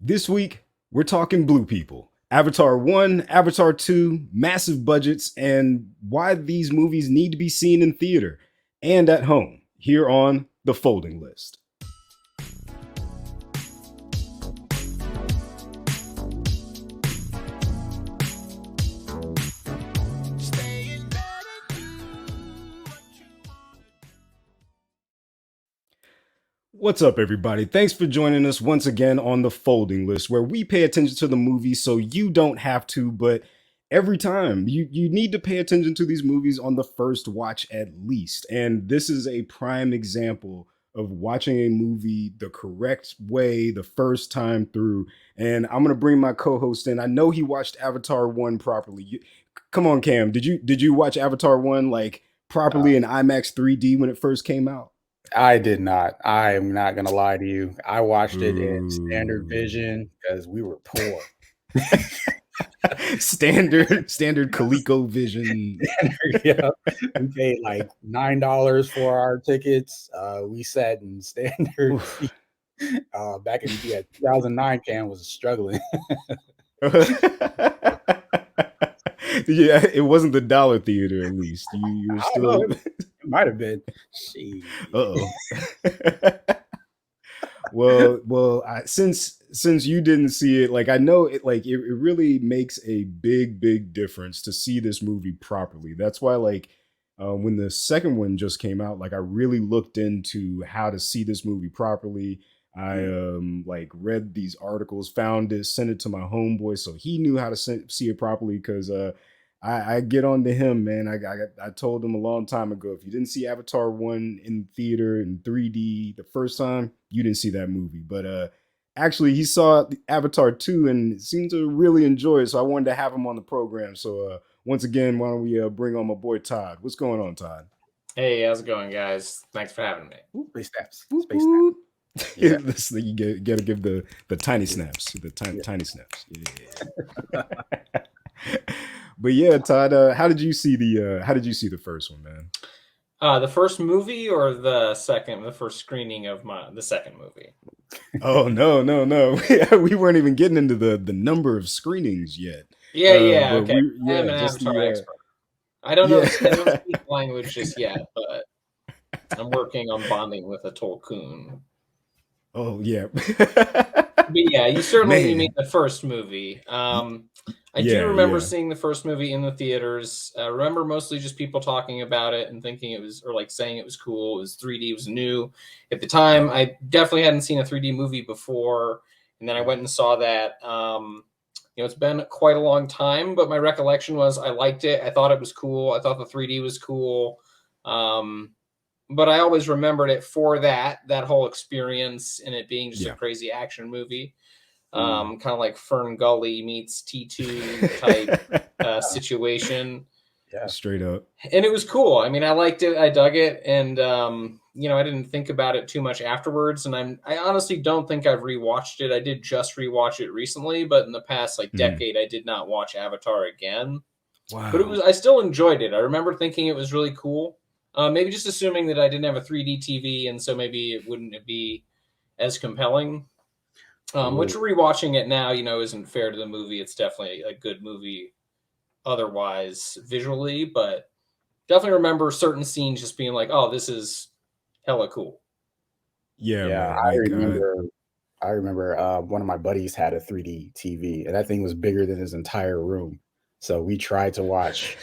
This week, we're talking Blue People. Avatar 1, Avatar 2, massive budgets, and why these movies need to be seen in theater and at home here on The Folding List. What's up, everybody? Thanks for joining us once again on The Folding List, where we pay attention to the movies so you don't have to, but every time you need to pay attention to these movies on the first watch at least. And this is a prime example of watching a movie the correct way the first time through. And I'm gonna bring my co-host in. I know he watched Avatar 1 properly. Come on, Cam. Did you watch Avatar 1 like Uh, properly in IMAX 3D when it first came out? I did not. I am not gonna lie to you. I watched it in standard Ooh. vision because we were poor. standard ColecoVision. Yeah, we paid like $9 for our tickets. We sat in standard Oof. seat. Back in 2009, Cam was struggling. Yeah, it wasn't the dollar theater. At least you were I don't know. still. It might have been. She. Uh-oh. Since you didn't see it, like I know it, like it really makes a big difference to see this movie properly. That's why, like, when the second one just came out, like I really looked into how to see this movie properly. I like read these articles, found it, sent it to my homeboy so he knew how to see it properly. Because I get on to him, man. I told him a long time ago, if you didn't see Avatar 1 in theater in 3D the first time, you didn't see that movie. But actually, he saw Avatar 2 and seemed to really enjoy it. So I wanted to have him on the program. So once again, why don't we bring on my boy Todd? What's going on, Todd? Hey, how's it going, guys? Thanks for having me. Space snaps. Whoop, Space snaps. whoop. Yeah. This you gotta give the tiny snaps, the tiny snaps. Yeah. But yeah, Todd, how did you see the first one, man? The first movie or the first screening of the second movie? Oh no, we weren't even getting into the number of screenings yet. Yeah, But okay. we I am yeah, an just Avatar the expert. I don't know. I don't yeah. speak the language just yet, but I'm working on bonding with a Tolkien. Oh yeah. But yeah, you mean Man, the first movie. I do yeah, remember yeah. seeing the first movie in the theaters. I remember mostly just people talking about it and thinking it was, or like saying it was cool. It was 3D, it was new at the time. I definitely hadn't seen a 3D movie before, and then I went and saw that. It's been quite a long time, but my recollection was I liked it. I thought it was cool. I thought the 3D was cool. Um, but I always remembered it for that whole experience and it being just a Yeah. crazy action movie, Mm. kind of like Fern Gully meets T2 type situation. Yeah. Straight up. And it was cool. I mean, I liked it. I dug it, and I didn't think about it too much afterwards. And I honestly don't think I've rewatched it. I did just rewatch it recently, but in the past like Mhm. decade, I did not watch Avatar again. But Wow. I still enjoyed it. I remember thinking it was really cool. Maybe just assuming that I didn't have a 3D TV, and so maybe it wouldn't be as compelling. Which Oh. rewatching it now, isn't fair to the movie. It's definitely a good movie otherwise visually, but definitely remember certain scenes just being like, "Oh, this is hella cool." Yeah, Yeah. man. I Like remember. I remember one of my buddies had a 3D TV, and that thing was bigger than his entire room. So we tried to watch.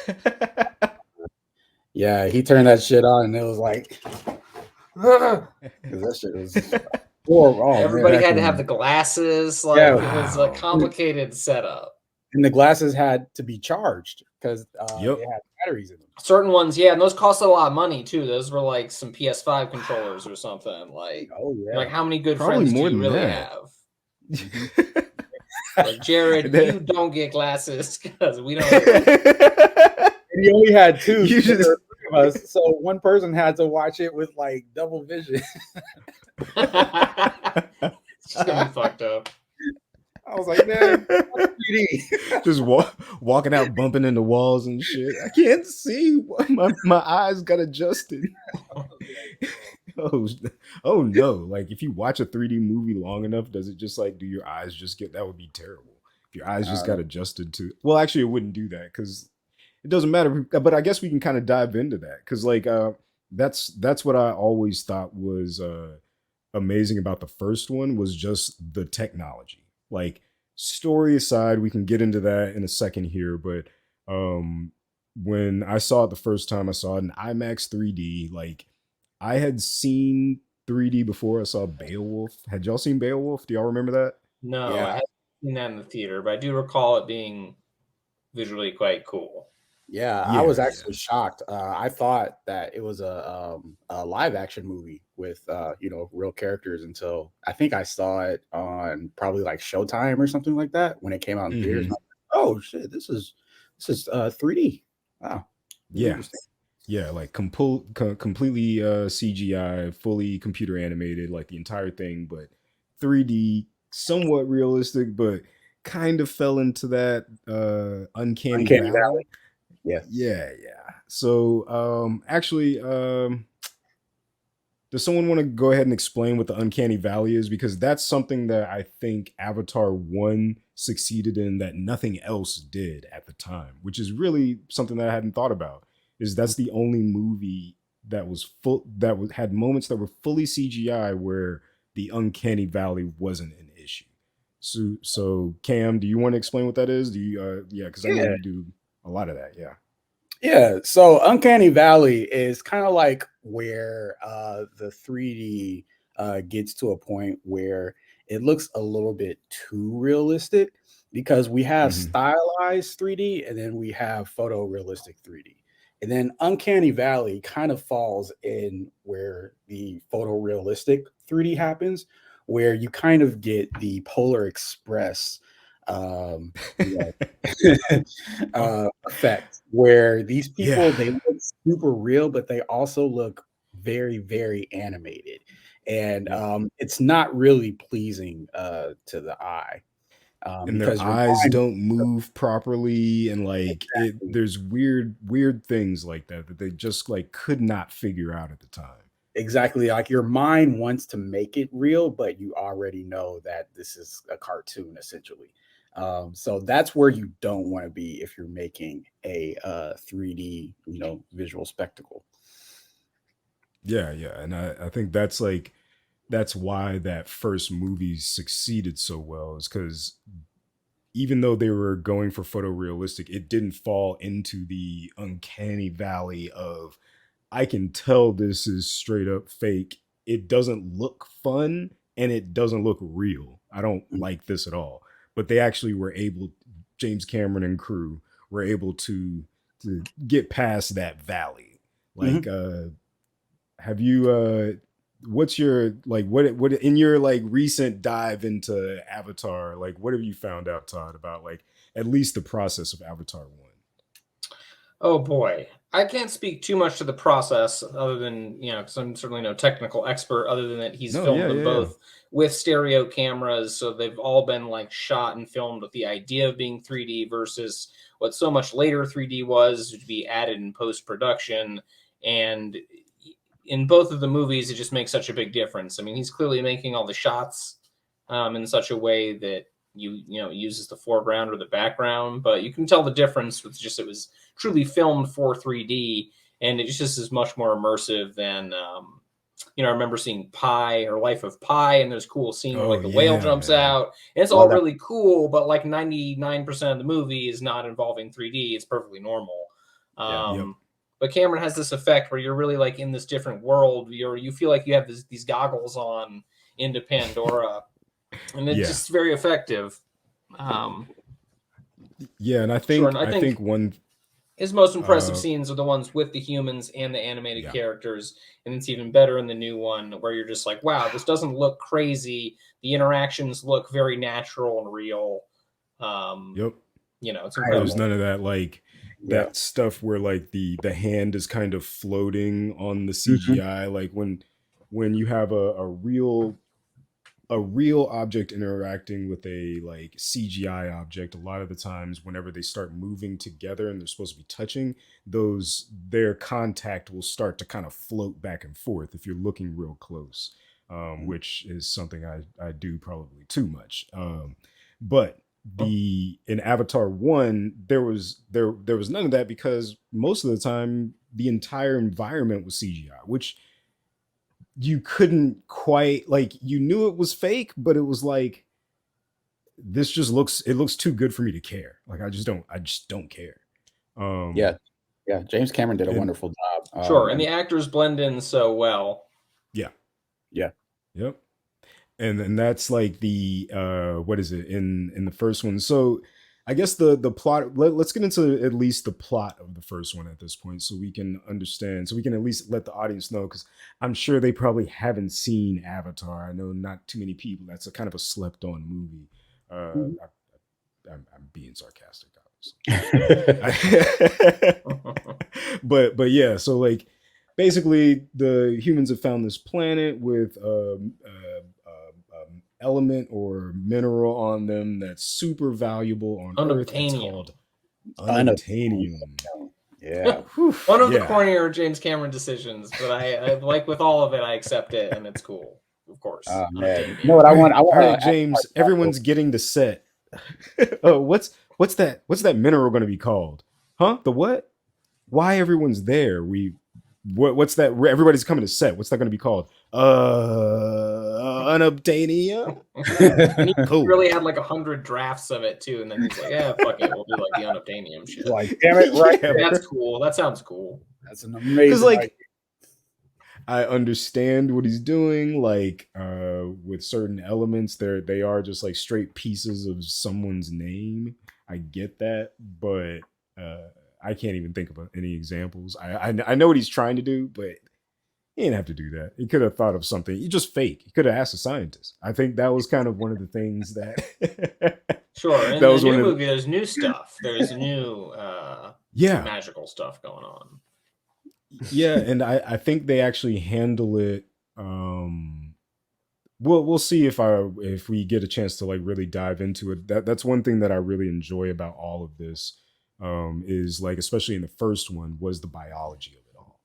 Yeah, he turned that shit on, and it was like, because that shit was horrible. Oh man, Everybody that had to have thing. the glasses. Like Yeah, it was a wow. complicated setup. and the glasses had to be charged because Yep. they had batteries in them. Certain ones, yeah, and those cost a lot of money too. Those were like some PS5 controllers or something. Oh Like yeah. how many good Probably friends do more you than really that. have? Mhm. Like Jared, you That- don't get glasses because we don't. And he only had two. You So there just were three of us. So one person had to watch it with like double vision. It's just gonna be fucked up. I was like, man, 3D. just walking out, bumping into walls and shit. I can't see. My eyes got adjusted. oh, oh no! Like if you watch a 3D movie long enough, does it just like do your eyes just get? That would be terrible. If your eyes just got Uh, adjusted to. Well, actually, it wouldn't do that because it doesn't matter. But I guess we can kind of dive into that because like that's what I always thought was amazing about the first one was just the technology. Like story aside, we can get into that in a second here, but um when I saw it the first time, I saw it in IMAX 3D. Like I had seen 3D before I saw Beowulf. Had y'all seen Beowulf? Do y'all remember that? No, yeah, I haven't seen that in the theater, but I do recall it being visually quite cool. yeah. I Yeah, was yeah. actually shocked. I thought that it was a live action movie with real characters until I think I saw it on probably like Showtime or something like that when it came out in theaters. And Hmm. I was like, oh shit, this is 3D. Wow, this is Yeah. interesting. Yeah, like completely CGI, fully computer animated, like the entire thing, but 3D, somewhat realistic, but kind of fell into that uncanny Uncanny valley. Valley. Yeah. Yeah, yeah. So actually, does someone want to go ahead and explain what the uncanny valley is? Because that's something that I think Avatar 1 succeeded in that nothing else did at the time, which is really something that I hadn't thought about. Is that's the only movie that was had moments that were fully CGI where the uncanny valley wasn't an issue. So Cam, do you want to explain what that is? Do you yeah, because I know Yeah. you do a lot of that. Yeah. Yeah, so Uncanny Valley is kind of like where the 3D gets to a point where it looks a little bit too realistic because we have Hmm. stylized 3D and then we have photorealistic 3D. And then Uncanny Valley kind of falls in where the photorealistic 3D happens, where you kind of get the Polar Express you effect where these Yeah. people they look super real, but they also look very, very animated, and it's not really pleasing to the eye And their because your eyes mind don't move properly and like it exactly there's weird things like that that they just like could not figure out at the time. exactly like your mind wants to make it real, but you already know that this is a cartoon essentially. So that's where you don't want to be if you're making a 3D, visual spectacle. Yeah, yeah. And I think that's like that's why that first movie succeeded so well is because even though they were going for photorealistic, it didn't fall into the uncanny valley of I can tell this is straight up fake. It doesn't look fun and it doesn't look real. I don't like this at all. But they actually were able, James Cameron and crew were able to get past that valley. Like Mhm. have you what's your like what in your like recent dive into Avatar, like what have you found out, Todd, about like at least the process of Avatar 1? Oh boy. I can't speak too much to the process other than, because I'm certainly no technical expert, other than that he's No, filmed yeah, them yeah, yeah. both with stereo cameras. So they've all been like shot and filmed with the idea of being 3D versus what so much later 3D was to be added in post production. And in both of the movies, it just makes such a big difference. I mean, he's clearly making all the shots in such a way that uses the foreground or the background, but you can tell the difference with just it was truly filmed for 3D, and it just is much more immersive than I remember seeing Pi or Life of Pi, and there's a cool scene where Oh like the whale yeah, jumps man. out, and it's Love all that. really cool, but like 99% of the movie is not involving 3D. It's perfectly normal. Yeah. Yep. But Cameron has this effect where you're really like in this different world. You feel like you have these goggles on into Pandora, and it's Yeah. just very effective. Um, Yeah, and sure, and I I think think one his most impressive uh scenes are the ones with the humans and the animated yeah. characters, and it's even better in the new one where you're just like, wow, this doesn't look crazy. The interactions look very natural and real. Um, Yep. it's I There's incredible. none of that like Yeah. that stuff where like the hand is kind of floating on the Mhm. CGI like when you have a real a real object interacting with a like CGI object, a lot of the times whenever they start moving together and they're supposed to be touching, those their contact will start to kind of float back and forth if you're looking real close, which is something I do probably too much. But the in Avatar 1 there was none of that because most of the time the entire environment was CGI, which you couldn't quite like, you knew it was fake, but it was like, this just looks, it looks too good for me to care. Like I just don't care. Yeah, um yeah. James Cameron did a and wonderful job. Sure, and the actors blend in so well. yeah, Yeah. yep. And that's like the what is it in the first one. So I guess the plot, let's get into at least the plot of the first one at this point so we can understand, so we can at least let the audience know, because I'm sure they probably haven't seen Avatar. I know not too many people, that's a kind of a slept on movie. Mhm. I'm being sarcastic, obviously. But yeah, so like basically the humans have found this planet with element or mineral on them that's super valuable on Earth. It's Unobtainium. called Unobtainium. unobtainium. Yeah. Whew, One of the yeah. cornier James Cameron decisions, but I like with all of it, I accept it, and it's cool. Of course, Oh man. unobtainium. You know what I want? I All want right, Avatar James, everyone's getting the set. What's that mineral going to be called? Huh? The what? Why everyone's there? What's that? Everybody's coming to set. What's that going to be called? Unobtainium. And he Cool. really had like 100 drafts of it too, and then he's like, "Yeah, fuck it, we'll do like the unobtainium shit." like, damn it, right? Yeah, That's cool. That sounds cool. That's an because amazing idea. like I understand what he's doing. Like with certain elements, they are just like straight pieces of someone's name. I get that, but I can't even think of any examples. I know what he's trying to do, but he didn't have to do that. He could have thought of something. He just fake. He could have asked a scientist. I think that was kind of one of the things that Sure. In that the was one new of movie, there's new stuff. There's new yeah. magical stuff going on. Yeah, and I think they actually handle it. um we'll see if we get a chance to like really dive into it. That's one thing that I really enjoy about all of this, is like, especially in the first one, was the biology of it all.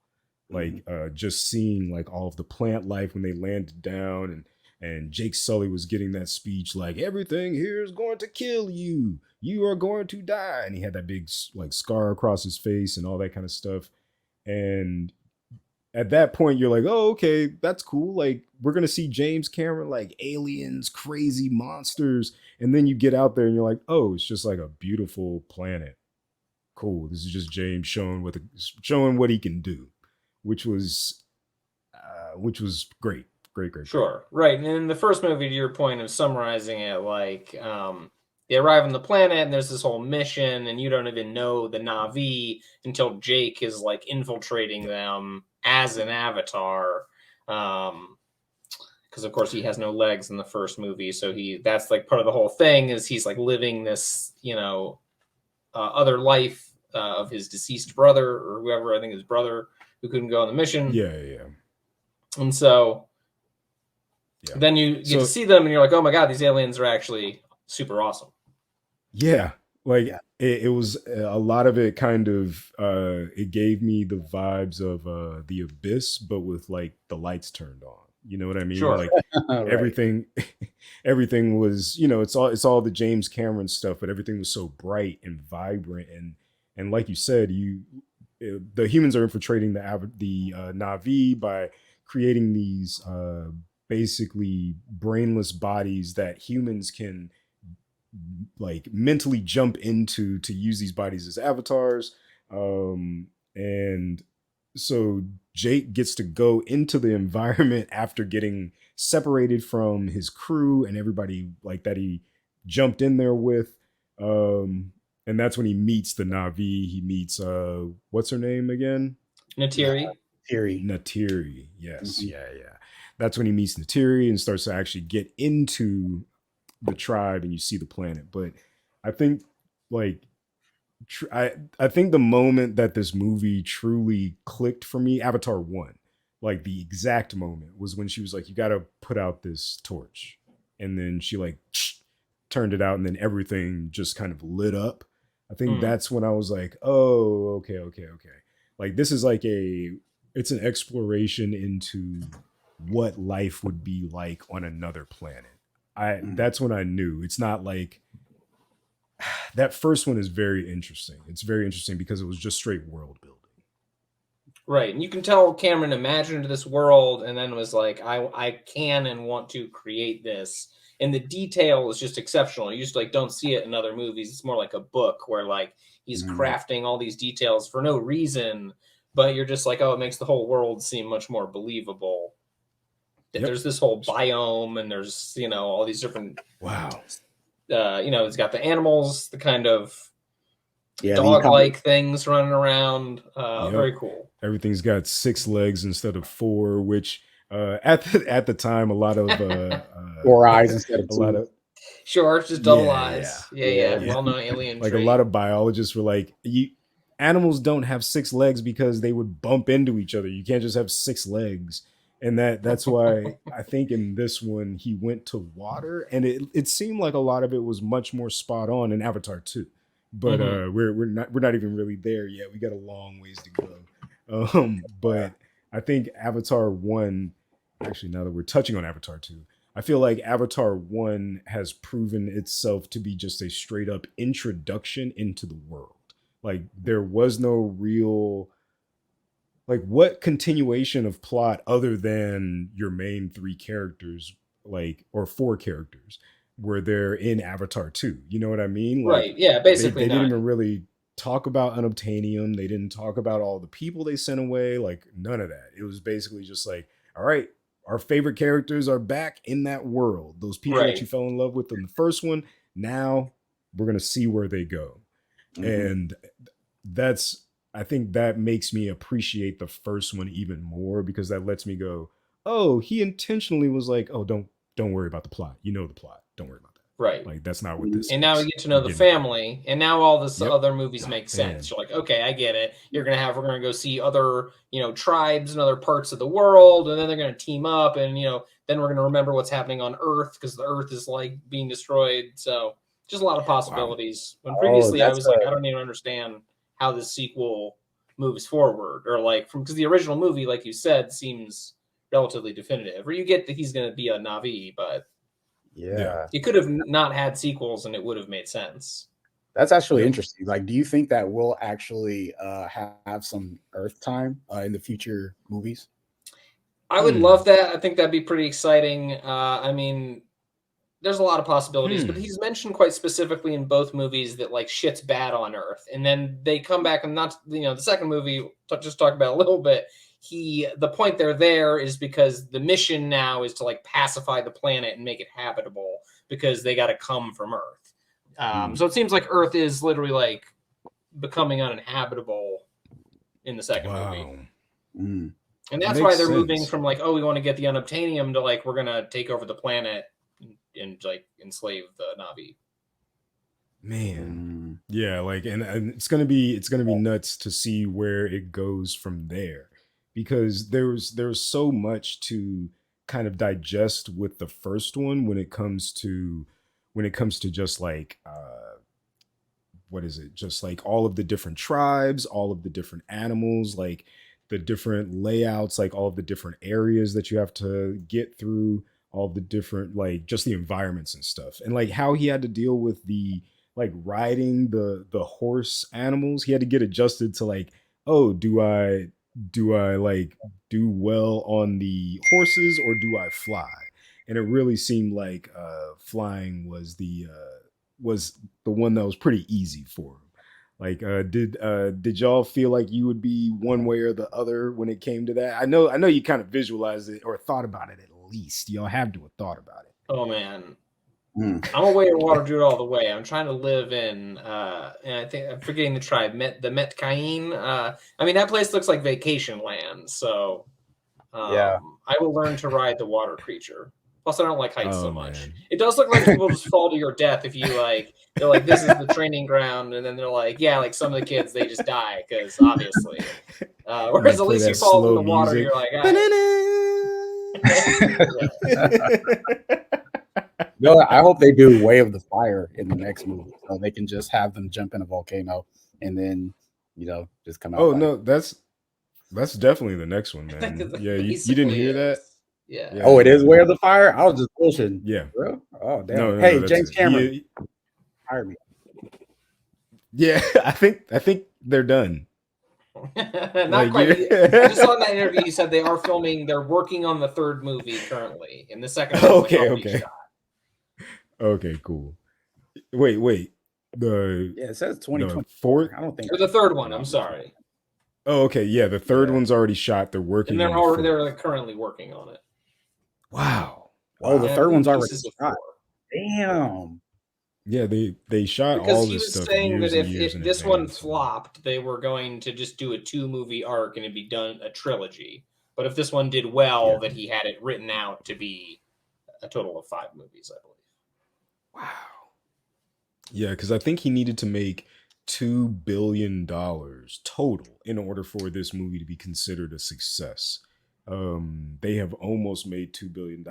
Like just seeing like all of the plant life when they landed down, and Jake Sully was getting that speech like, everything here is going to kill you, you are going to die, and he had that big like scar across his face and all that kind of stuff. And at that point you're like, oh, okay, that's cool. Like, we're gonna see James Cameron like aliens, crazy monsters, and then you get out there and you're like, oh, it's just like a beautiful planet. Cool. This is just James showing what he can do, which was great, great, great, great. Sure. Right. And in the first movie, to your point of summarizing it, like they arrive on the planet and there's this whole mission, and you don't even know the Na'vi until Jake is like infiltrating them as an avatar. Because of course he has no legs in the first movie, so that's like part of the whole thing is he's like living this, other life of his deceased brother or whoever, I think his brother, who couldn't go on the mission. Yeah. And so then you get to see them and you're like, oh my God, these aliens are actually super awesome. Yeah. Like it was a lot of it kind of it gave me the vibes of the Abyss, but with like the lights turned on. You know what I mean? Sure. Like Right. everything was, it's all the James Cameron stuff, but everything was so bright and vibrant, and like you said, the humans are infiltrating the Na'vi by creating these basically brainless bodies that humans can like mentally jump into to use these bodies as avatars. And so Jake gets to go into the environment after getting separated from his crew and everybody like that he jumped in there with. And that's when he meets the Na'vi. He meets what's her name again? Natiri. Natiri. Yes. Mm-hmm. Yeah. That's when he meets Natiri and starts to actually get into the tribe, and you see the planet. But I think like I think the moment that this movie truly clicked for me, Avatar 1, like the exact moment, was when she was like, you got to put out this torch. and then she like turned it out, and then everything just kind of lit up. I think that's when I was like, oh, okay. Like this is like it's an exploration into what life would be like on another planet. That's when I knew it's not like that first one is very interesting. It's very interesting because it was just straight world building. Right. And you can tell Cameron imagined this world and then was like, I can and want to create this. And the detail is just exceptional. You just like don't see it in other movies. It's more like a book where like he's crafting all these details for no reason, but you're just like, oh, it makes the whole world seem much more believable. Yep. There's this whole biome and there's, you know, all these different you know, it's got the animals, the kind of dog-like things running around. Very cool. Everything's got 6 legs instead of 4, which at the time a lot of 4 eyes instead of 2. A lot of sure, it's just double eyes. Yeah. Well-known alien like trait. A lot of biologists were like, animals don't have 6 legs because they would bump into each other. You can't just have 6 legs. And that's why I think in this one he went to water, and it seemed like a lot of it was much more spot on in Avatar 2. But we're not even really there yet. We got a long ways to go. But I think Avatar 1, actually now that we're touching on Avatar 2, I feel like Avatar 1 has proven itself to be just a straight up introduction into the world. Like there was no real, like what continuation of plot other than your main 3 characters, like, or 4 characters were there in Avatar 2. You know what I mean? Like, right. Yeah. Basically, they didn't even really talk about unobtainium. They didn't talk about all the people they sent away. Like none of that. It was basically just like, all right, our favorite characters are back in that world. Those people that you fell in love with in the first one. Now we're going to see where they go. And I think that makes me appreciate the first one even more, because that lets me go, oh, he intentionally was like, oh, don't worry about the plot. You know the plot. Don't worry about that. Right. Like that's not what this and is. Now we get to know the family, and now all this other movies make sense. You're like, okay, I get it. We're gonna go see other, you know, tribes and other parts of the world, and then they're gonna team up, and you know, then we're gonna remember what's happening on Earth because the Earth is like being destroyed. So just a lot of possibilities. When previously I was like, I don't even understand how this sequel moves forward, or like because the original movie, like you said, seems relatively definitive, or you get that he's going to be a Na'vi, but you could have not had sequels and it would have made sense. That's actually interesting. Like, do you think that we'll actually have some Earth time in the future movies? I would love that. I think that'd be pretty exciting. I mean, there's a lot of possibilities, but he's mentioned quite specifically in both movies that like shit's bad on Earth, and then they come back and not, you know, the second movie just talked about a little bit. The point they're there is because the mission now is to like pacify the planet and make it habitable because they got to come from Earth. So it seems like Earth is literally like becoming uninhabitable in the second movie. And that's why they're moving from like, oh, we want to get the unobtainium to like, we're going to take over the planet and like enslave the Na'vi. Man. Yeah, like and it's gonna be nuts to see where it goes from there, because there's so much to kind of digest with the first one when it comes to just like what is it, just like all of the different tribes, all of the different animals, like the different layouts, like all of the different areas that you have to get through, all the different, like just the environments and stuff, and like how he had to deal with the like riding the horse animals. He had to get adjusted to like, oh, do I like do well on the horses or do I fly? And it really seemed like flying was the one that was pretty easy for him. Like, did y'all feel like you would be one way or the other when it came to that? I know you kind of visualized it or thought about it at least. Y'all have to have thought about it. Oh man, I'm a way to water druid all the way. I'm trying to live in, and I think I'm forgetting the tribe, the Metcaine. I mean, that place looks like vacation land. So, I will learn to ride the water creature. Plus, I don't like heights so much. Man. It does look like people just fall to your death if you like. They're like, this is the training ground, and then they're like, yeah, like some of the kids they just die because obviously. Whereas at least you fall in the water, you're like, No, I hope they do Way of the Fire in the next movie, so they can just have them jump in a volcano and then, just come out Oh like. no, that's definitely the next one, I think man. it Yeah, you didn't basically hear that? is. Yeah. Yeah, Oh, it yeah, is Way of the Fire. I was just bullshitting, yeah. bro. Oh, No, damn. no, no. Hey, That's James it. Cameron, hire me. Yeah. I think they're done. Not Like quite. you're. I just saw in that interview he said they are filming. They're working on the third movie currently, and the second one's like Okay, already okay, shot. okay. Cool. Wait. The Yeah, it says the 2024. fourth. I don't think Or the third one. I'm I'm not. sorry, Oh, okay. Yeah, the third Yeah. one's already shot. They're and working they're on the already fourth. like, currently working on it. Wow. Oh, the And I Wow. third believe one's already pieces of shot. 4. Damn. Yeah, they shot Because all he this was stuff saying that years and if years in this one advance. flopped, they were going to just do a 2-movie arc and it'd be done a trilogy. But if this one did well, Yeah. that he had it written out to be a total of 5 movies, I believe. Wow. Yeah, because I think he needed to make $2 billion total in order for this movie to be considered a success. They have almost made $2 billion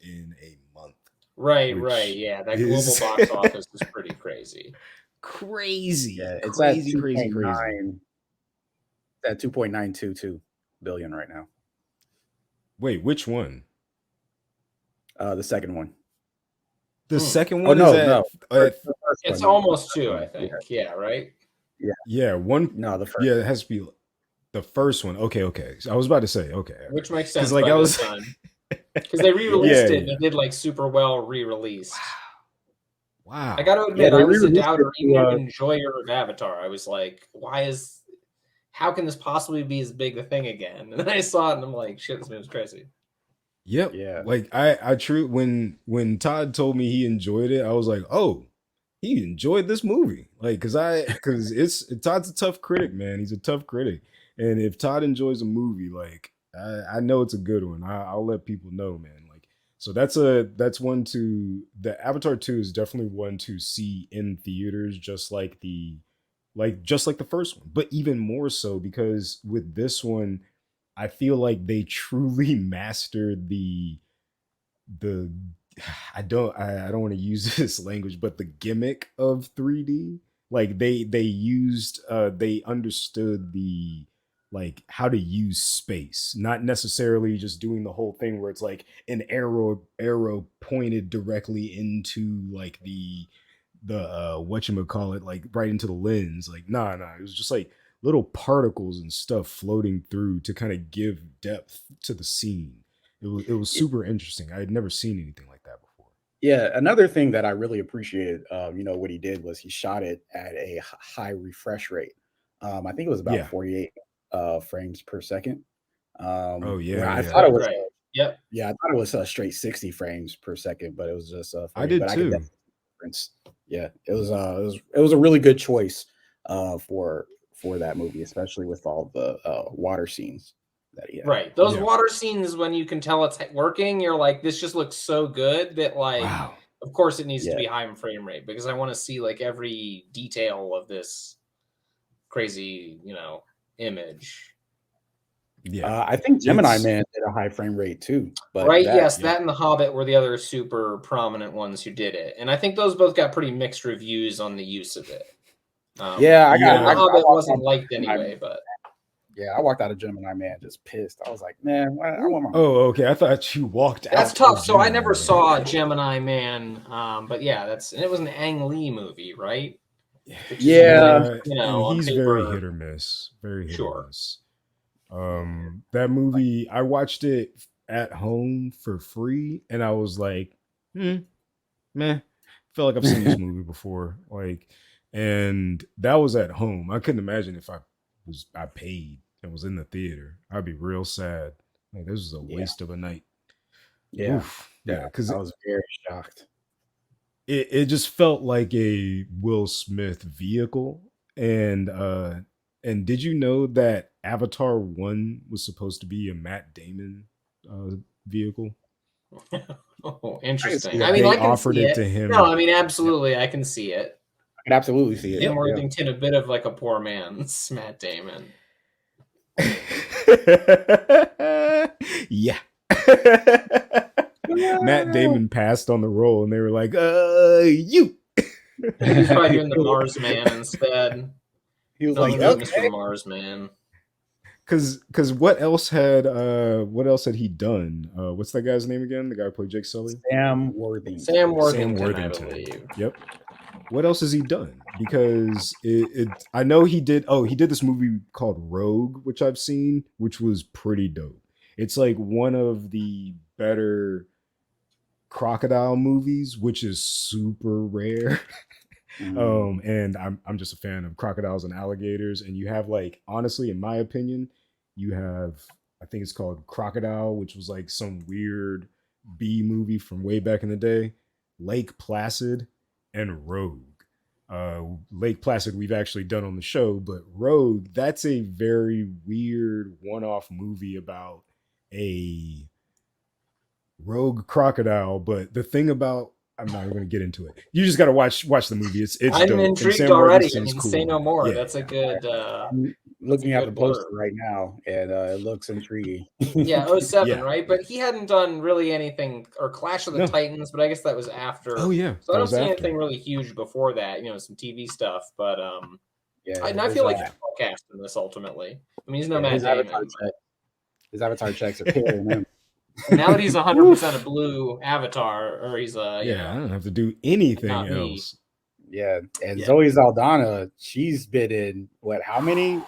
in a month, Right, which yeah. That global is box office is pretty crazy. crazy, Yeah, it's at crazy, crazy, crazy. 2.9. It's at 2.922 billion right now. Wait, which one? The second one. The second Oh one is no, at, no. at The first It's one. almost The 2, first I one. think. Yeah, right? yeah, one. No, the first. Yeah, it has to be the first one. Okay. So I was about to say okay, Which makes because sense like by I this was. time. Because they Yeah, re-released it and yeah. it did like super well re-released. Wow. I got to Yeah, admit, they I was a re-released doubter, it even to, an enjoyer of Avatar. I was like, how can this possibly be as big a thing again? And then I saw it and I'm like, shit, this movie's crazy. Yep. Yeah. Like I true when Todd told me he enjoyed it, I was like, oh, he enjoyed this movie. Like, cause Todd's a tough critic, man. He's a tough critic. And if Todd enjoys a movie, like I know it's a good one. I'll let people know, man. Like, so that's one to the Avatar 2 is definitely one to see in theaters, just like the first one, but even more so because with this one, I feel like they truly mastered the I don't want to use this language, but the gimmick of 3D. Like they understood the like how to use space, not necessarily just doing the whole thing where it's like an arrow pointed directly into like the whatchamacallit, like right into the lens. Like nah, it was just like little particles and stuff floating through to kind of give depth to the scene. It was super interesting. I had never seen anything like that before. Yeah, another thing that I really appreciated, what he did was he shot it at a high refresh rate. I think it was about Yeah. 48 frames per second. Oh When yeah, I yeah. thought it was, Right. Yep. yeah, I thought it was straight 60 frames per second, but it was just I 48. did But I could too. definitely see the difference. Yeah, it was a really good choice for that movie, especially with all the water scenes that he had. Right. Those Yeah. water scenes, when you can tell it's working, you're like, this just looks so good that, like, Wow. of course it needs to Yeah. be high in frame rate because I want to see like every detail of this crazy, image. Yeah. I think Gemini It's Man did a high frame rate too, but Right, that yes, yeah. that and The Hobbit were the other super prominent ones who did it. And I think those both got pretty mixed reviews on the use of it. Yeah, I Yeah. got. The I Hobbit walked wasn't out liked of Gemini anyway, Man. but Yeah, I walked out of Gemini Man just pissed. I was like, man, I want my. Oh, okay. I thought you walked that's out tough. of So I Gemini never Man. saw Gemini Man. But yeah, and it was an Ang Lee movie, right? Which is Yeah. like, And on he's very paper, hit or miss. Very hit or sure. miss. That movie, I watched it at home for free, and I was like, meh. Feel like I've seen this movie before. Like, and that was at home. I couldn't imagine if I paid and was in the theater. I'd be real sad. Like this was a Yeah. waste of a night. Yeah, Oof. Yeah, because I was very shocked. it just felt like a Will Smith vehicle. And did you know that Avatar 1 was supposed to be a Matt Damon vehicle? Oh, interesting. Like I mean, they I can offered see it it. to him. No, I mean, Yep. absolutely, I can see it. I can absolutely see it. Tim Yeah. Worthington, a bit of like a poor man's Matt Damon. Yeah. Matt Damon passed on the role, and they were like, you. He's probably doing the Mars Man instead. He was Nothing like, to do, okay. Mr. Mars Man. Because what else had he done? What's that guy's name again? The guy who played Jake Sully? Sam Worthington. Sam Worthington, I believe. Yep. What else has he done? Because I know he did. Oh, he did this movie called Rogue, which I've seen, which was pretty dope. It's like one of the better crocodile movies, which is super rare. And I'm just a fan of crocodiles and alligators. And you have, like, honestly, in my opinion, you have, I think it's called Crocodile, which was like some weird B movie from way back in the day, Lake Placid, and Rogue. Lake Placid we've actually done on the show, but Rogue, that's a very weird one-off movie about a rogue crocodile. But the thing about, I'm not even going to get into it. You just got to watch the movie. It's I'm dope. intrigued already. I mean, cool. Say no more. Yeah. That's a good. I'm looking at the poster right now, and it looks intriguing. Yeah, 07, right? But he hadn't done really anything, or Clash of the Titans, but I guess that was after. Oh yeah. So I don't see anything really huge before that. Some TV stuff, but yeah. I feel like he's cast in this ultimately. I mean, he's no Matt Damon. His avatar checks are killing him. Now that he's 100% a blue avatar, or he's a I don't have to do anything else. Yeah, and Zoe Saldana, she's been in how many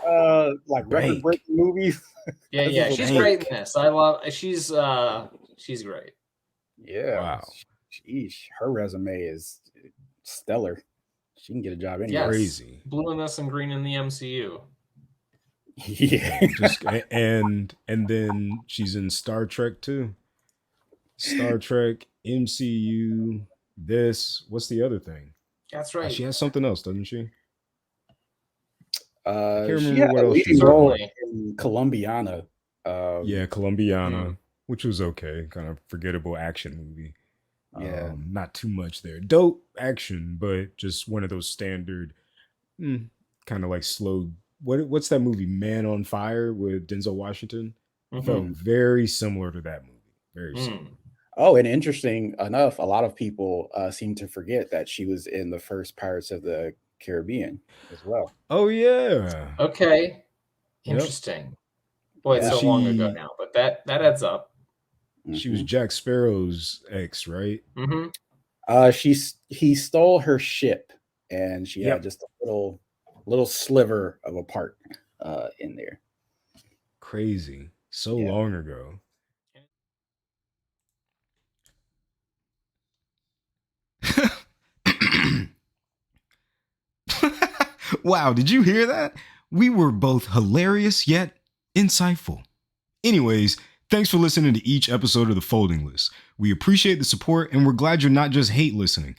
record-breaking movies? Yeah, she's great in this. I love. She's great. Yeah, wow. Sheesh, her resume is stellar. She can get a job anywhere. Yes. Crazy. Blue in this and green in the MCU. Yeah, and then she's in Star Trek too. Star Trek, MCU. What's the other thing? That's right. She has something else, doesn't she? I can't remember what else she's in. Colombiana. Colombiana, which was okay, kind of forgettable action movie. Yeah, not too much there. Dope action, but just one of those standard, kind of like slow. What's that movie, Man on Fire, with Denzel Washington? Felt very similar to that movie. Very similar. Oh, and interesting enough, a lot of people seem to forget that she was in the first Pirates of the Caribbean as well. Oh yeah. Okay. Interesting. Yep. Boy, it's so long ago now, but that adds up. She was Jack Sparrow's ex, right? He stole her ship, and she had just a little sliver of a part in there. Crazy. So long ago. Wow, did you hear that? We were both hilarious yet insightful. Anyways, thanks for listening to each episode of The Folding List. We appreciate the support, and we're glad you're not just hate listening.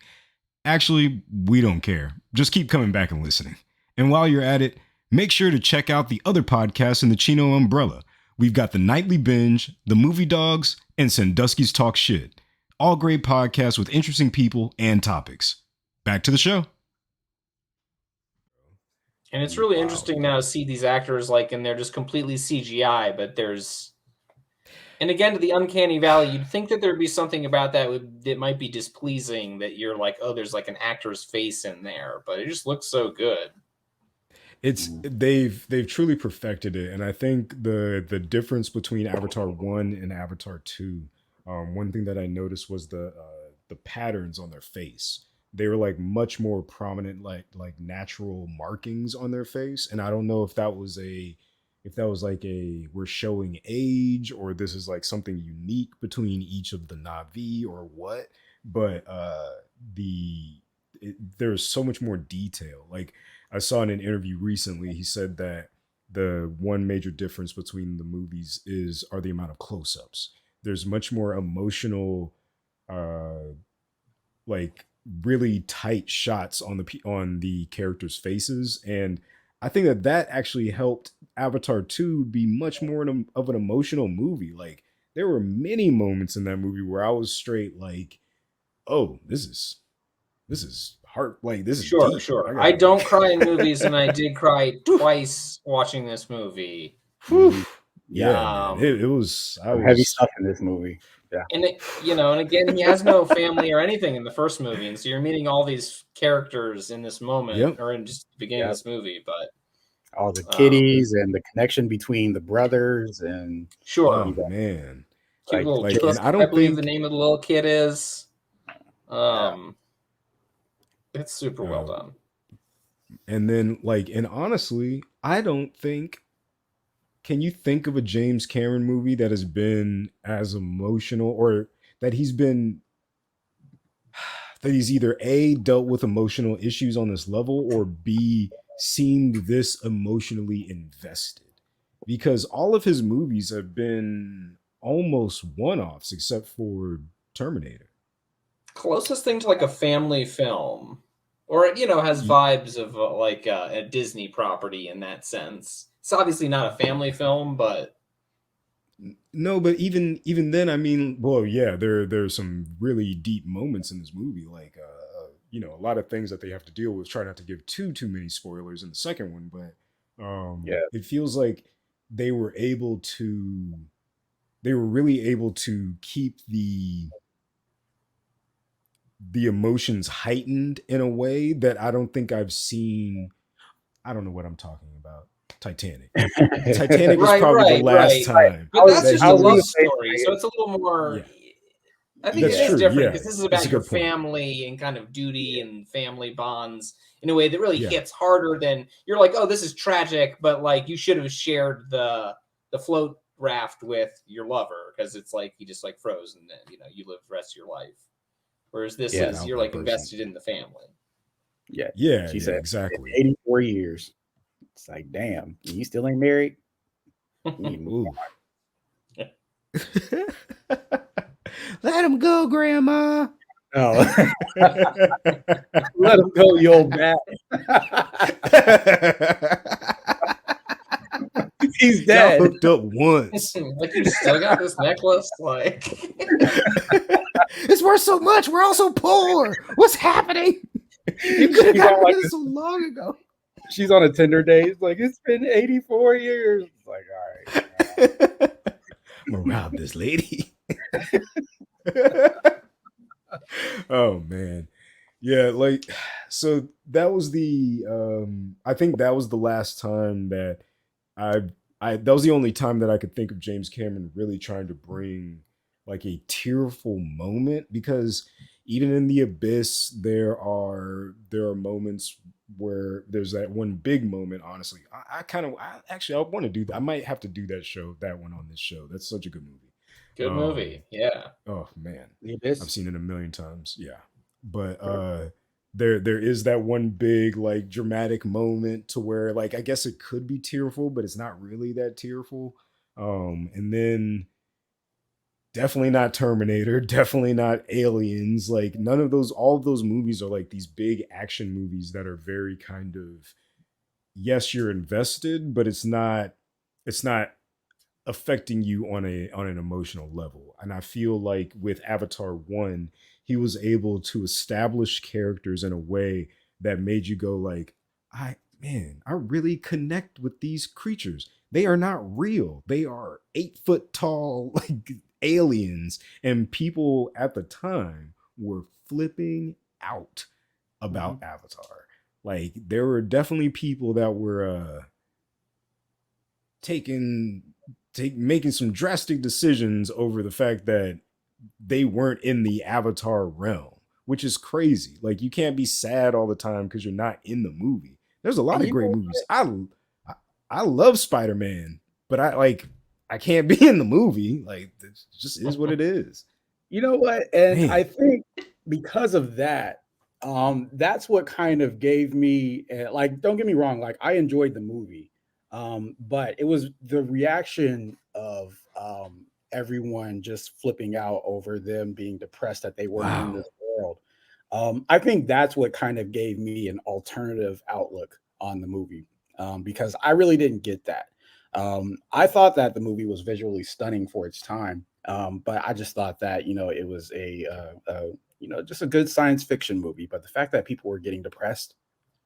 Actually, we don't care. Just keep coming back and listening. And while you're at it, make sure to check out the other podcasts in the Chino umbrella. We've got the Nightly Binge, the Movie Dogs, and Sandusky's Talk Shit. All great podcasts with interesting people and topics. Back to the show. And it's really interesting now to see these actors, and they're just completely CGI, but and again, to the uncanny valley, you'd think that there'd be something about that might be displeasing, that you're like, oh, there's like an actor's face in there, but it just looks so good. They've truly perfected it. And I think the difference between Avatar 1 and Avatar 2, one thing that I noticed was the patterns on their face. They were like much more prominent, like natural markings on their face. And I don't know if that was like we're showing age, or this is like something unique between each of the Na'vi, or what. But there's so much more detail. Like, I saw in an interview recently, he said that the one major difference between the movies are the amount of close-ups. There's much more emotional, like really tight shots on the characters' faces, and I think that actually helped Avatar 2 be much more of an emotional movie. Like, there were many moments in that movie where I was straight like, "Oh, this is heart, like this is deep. Sure. I don't cry in movies, and I did cry twice watching this movie. Yeah, it was heavy stuff in this movie. Yeah. And and again, he has no family or anything in the first movie, and so you're meeting all these characters in this moment Yep. or in just the beginning of Yeah. this movie. But All the um, kitties and the connection between the brothers and sure, Oh you got man. cute little Like, and kiss. I I don't believe the think name of the little kid is. yeah. Um, it's super well uh done. and then like and honestly, I don't think can you think of a James Cameron movie that has been as emotional or that he's been that he's either A dealt with emotional issues on this level or B seemed this emotionally invested? Because all of his movies have been almost one-offs except for Terminator. Closest thing to like a family film, or has vibes of like a Disney property in that sense. It's obviously not a family film, but No, but even then, I mean, well, yeah, there's some really deep moments in this movie, like a lot of things that they have to deal with. Try not to give too many spoilers in the second one, but Yeah. it feels like they were able to they were really able to keep the emotions heightened in a way that I don't think I've seen. I don't know what I'm talking about. Titanic. Titanic was probably the last right. time But that's that just he a I was love gonna was. say story, so it's a little more. Yeah, I think that's it is yeah. true. different Yeah, because this is that's a about your good point. family and kind of duty and family bonds in a way that really Yeah, hits harder than you're like, oh, this is tragic, but like you should have shared the float raft with your lover because it's like he just like froze and then you live the rest of your life. Whereas this Yeah. is without you're that like person. invested in the family. Yeah. Yeah, She yeah, said exactly. 84 years. It's like, damn, you still ain't married? You need to move Ooh. Let him go, Grandma. on. Oh, let him go, you old bat. He's Y'all dead. hooked up once. Like you still got this necklace, like It's worth so much. We're all so poor. What's happening? You could have She's on gotten like rid of this so long ago. she's on a Tinder date. It's like it's been 84 years. It's like, all right. I'm gonna rob this lady. Oh man. Yeah, like so that was the I think that was the last time that I that was the only time that I could think of James Cameron really trying to bring like a tearful moment because even in The Abyss there are moments where there's that one big moment. Honestly, I want to do that. I might have to do that one on this show. That's such a good movie. good Um, movie. Yeah. oh man, The I've Abyss. seen it a million times. Yeah, but there is that one big like dramatic moment to where like I guess it could be tearful, but it's not really that tearful. And then definitely not Terminator, definitely not Aliens. Like none of those, all of those movies are like these big action movies that are very kind of yes, you're invested, but it's not affecting you on an emotional level. And I feel like with Avatar 1, he was able to establish characters in a way that made you go like, I really connect with these creatures. They are not real. They are 8 foot tall like aliens. And people at the time were flipping out Mhm. about Avatar. Like there were definitely people that were taking making some drastic decisions over the fact that they weren't in the Avatar realm, which is crazy. Like you can't be sad all the time because you're not in the movie. There's a lot And of you great know, movies. I love Spider-Man, but I can't be in the movie. Like it just is what it is. you know what? And Man. I think because of that, that's what kind of gave me like, don't get me wrong, like I enjoyed the movie. But it was the reaction of everyone just flipping out over them being depressed that they weren't in Wow. this world. I think that's what kind of gave me an alternative outlook on the movie, because I really didn't get that. I thought that the movie was visually stunning for its time, but I just thought that it was just a good science fiction movie. But the fact that people were getting depressed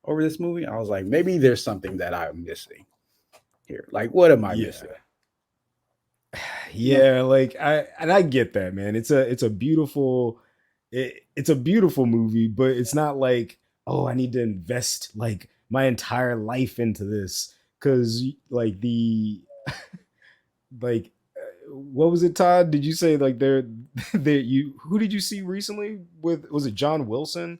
over this movie, I was like, maybe there's something that I'm missing here. Like, what am I Yeah. missing? You know, Yeah, like I get that, man. It's a beautiful movie, but it's not like, oh, I need to invest like my entire life into this cuz like the like what was it, Todd? Did you say like there you who did you see recently with, was it John Wilson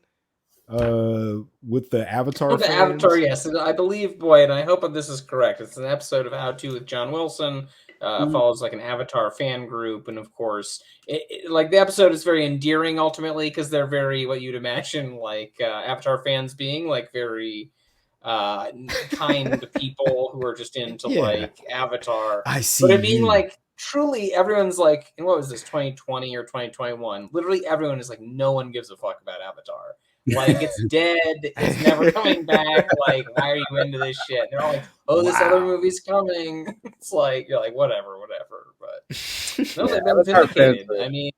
with the Avatar The Avatar, fans? yes, and I believe, boy, and I hope this is correct. It's an episode of How To with John Wilson. mhm. Follows like an Avatar fan group, and of course, like the episode is very endearing ultimately because they're very what you'd imagine like Avatar fans being like very uh, kind people who are just into Yeah, like Avatar, I see but it being you. like truly everyone's like, and what was this 2020 or 2021? Literally everyone is like, no one gives a fuck about Avatar. Like it's dead, it's never coming back. Like, why are you into this shit? And they're all like, oh, this other Wow. movie's coming. It's like you're like, whatever, whatever. But no, Yeah, they've been Avatar fans. vindicated. I mean,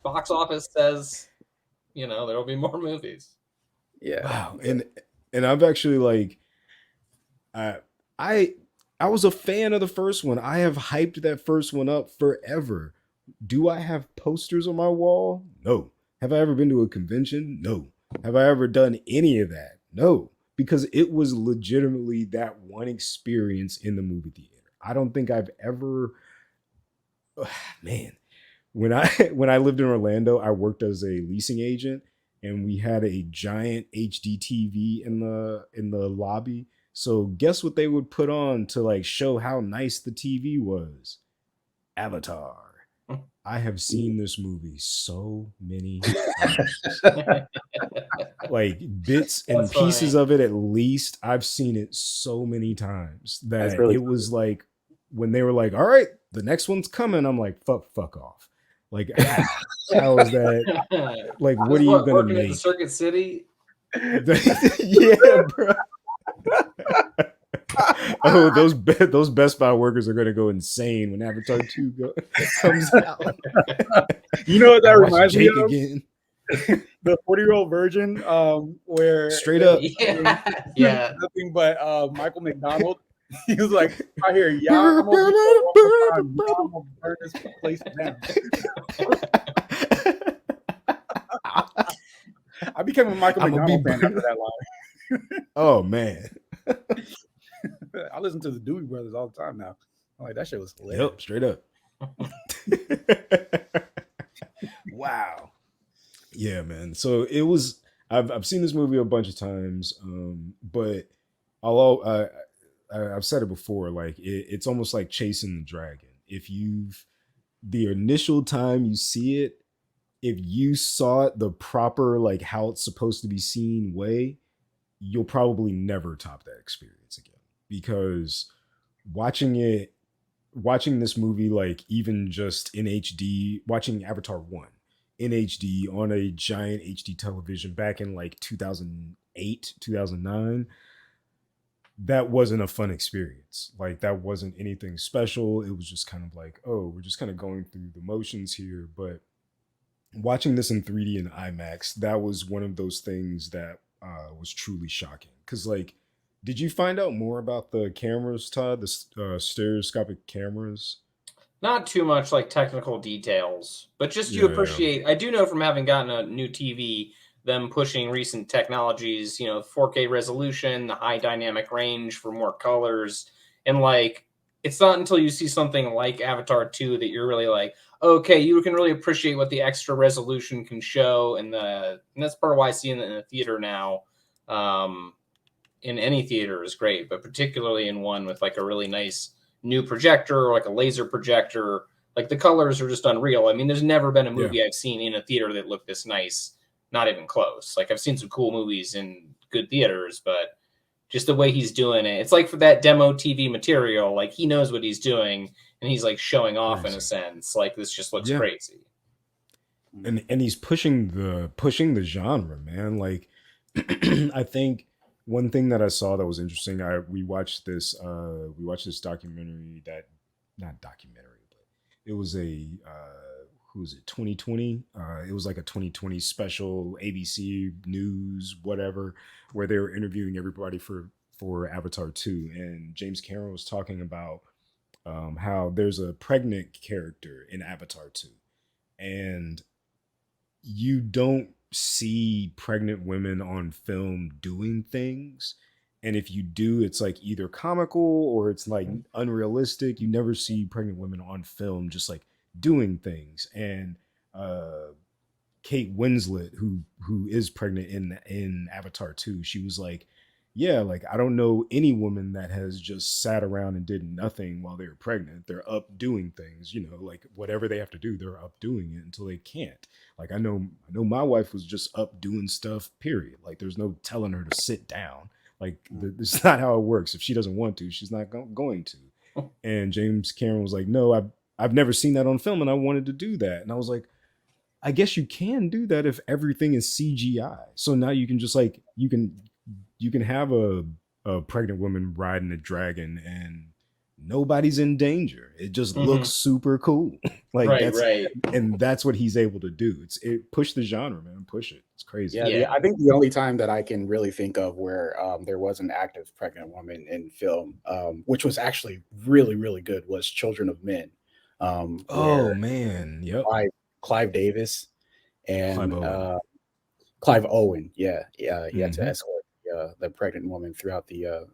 box office says, there will be more movies. Yeah, Wow. And I've actually like I I I was a fan of the first one. I have hyped that first one up forever. Do I have posters on my wall? No. Have I ever been to a convention? No. Have I ever done any of that? No. Because it was legitimately that one experience in the movie theater. I don't think I've ever man, when I when I lived in Orlando, I worked as a leasing agent, and we had a giant HD TV in the lobby. So guess what they would put on to like show how nice the TV was? Avatar. I have seen this movie so many times. Like bits and That's pieces funny. of it at least. I've seen it so many times that's that really it was like when they were like, "All right, the next one's coming." I'm like, fuck off." Like how is that? I Like what was are you going to working at the make? Circuit City. Yeah, bro. Oh, those Best Buy workers are going to go insane when Avatar 2 comes out. You know what that I watched reminds me Jake of? again. The 40-year-old virgin, where Straight they were up. playing Yeah, yeah. nothing but Michael McDonald. He was like, "I hear y'all, I'm gonna be there one more time. Y'all, I'm gonna burn this place down." I became a Michael I'm gonna be McDonald fan after burning. that Oh man. line. I listen to the Dewey Brothers all the time now. I'm like, that shit was Yep, hilarious. straight up. Wow. Yeah, man. So it was. I've seen this movie a bunch of times, but although I've said it before, like it's almost like chasing the dragon. If you've the initial time you see it, if you saw it the proper like how it's supposed to be seen way, you'll probably never top that experience again because watching it watching this movie like even just in HD, watching Avatar 1 in HD on a giant HD television back in like 2008, 2009, that wasn't a fun experience. Like that wasn't anything special. It was just kind of like, oh, we're just kind of going through the motions here, but watching this in 3D and IMAX, that was one of those things that was truly shocking. Cause like, did you find out more about the cameras, Todd? The stereoscopic cameras? Not too much like technical details, but just you Yeah, appreciate. I do know from having gotten a new TV, them pushing recent technologies, 4K resolution, the high dynamic range for more colors, and like it's not until you see something like Avatar 2 that you're really like, okay, you can really appreciate what the extra resolution can show, and that's part of why I see it in the theater now. Um, in any theater is great, but particularly in one with like a really nice new projector or like a laser projector, like the colors are just unreal. I mean, there's never been a yeah, movie I've seen in a theater that looked this nice, not even close. Like I've seen some cool movies in good theaters, but just the way he's doing it, it's like for that demo TV material, like he knows what he's doing and he's like showing off in a crazy. sense. Like this just looks Yeah, crazy. and he's pushing the genre, man. Like, I think one thing that I saw that was interesting. We watched this documentary that not documentary, but it was a who was it 2020 it was like a 2020 special ABC news whatever where they were interviewing everybody for Avatar 2, and James Cameron was talking about how there's a pregnant character in Avatar 2, and you don't see pregnant women on film doing things. And if you do, it's like either comical or it's like unrealistic. You never see pregnant women on film just like doing things. And uh Kate Winslet, who is pregnant in Avatar 2, she was like, "Yeah, like I don't know any woman that has just sat around and did nothing while they were pregnant. They're up doing things, like whatever they have to do, they're up doing it until they can't. Like I know my wife was just up doing stuff. Period. Like there's no telling her to sit down. Like it's not how it works. If she doesn't want to, she's not going to." And James Cameron was like, "No, I've never seen that on film, and I wanted to do that." And I was like, I guess you can do that if everything is CGI. So now you can just like you can have a pregnant woman riding a dragon and nobody's in danger. It just Hmm. looks super cool. Like Right, right. that's what he's able to do. It push the genre, man. Push it. It's crazy. Yeah, Yeah. I think the only time that I can really think of where there was an active pregnant woman in film, which was actually really, really good, was Children of Men, Oh where man. Yep. Clive, Clive Davis Clive and Owen. Clive Owen, yeah, yeah, he had to Mm-hmm. escort the pregnant woman throughout the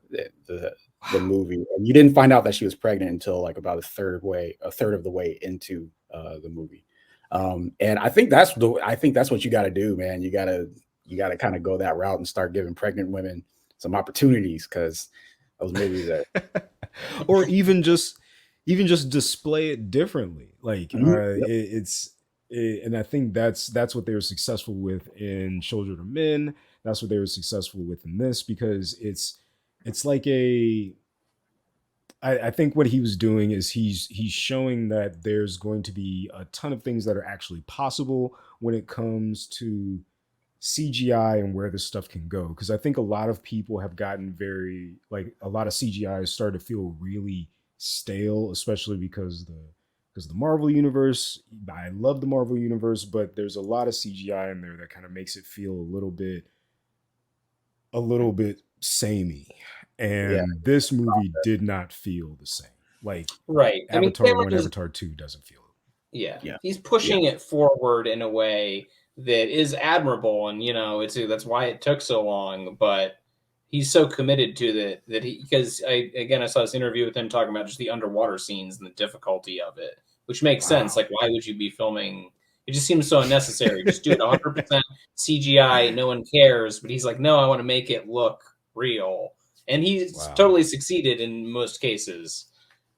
movie, and you didn't find out that she was pregnant until like about a third of the way into the movie. And I think that's what you got to do, man. You got to kind of go that route and start giving pregnant women some opportunities because those movies are. Or even just display it differently. Like Mhm, yep, and I think that's what they were successful with in Children of Men. That's what they were successful with in this, because it's like I think what he was doing is he's showing that there's going to be a ton of things that are actually possible when it comes to CGI and where this stuff can go. Because I think a lot of people have gotten very, like, a lot of CGI has started to feel really stale, especially because the Marvel universe. I love the Marvel universe, but there's a lot of CGI in there that kind of makes it feel a little bit samey. yeah, And this movie did not feel the same. Like Right. I mean, Avatar Cameron 1, is, Avatar 2 doesn't feel it. yeah, yeah, he's yeah, pushing it forward in a way that is admirable, and that's why it took so long. But he's so committed to that he because I saw this interview with him talking about just the underwater scenes and the difficulty of it, which makes sense. Wow. Like, why would you be filming? It just seems so unnecessary. Just do it 100% CGI. No one cares. But he's like, no, I want to make it look real, and he's Wow. totally succeeded in most cases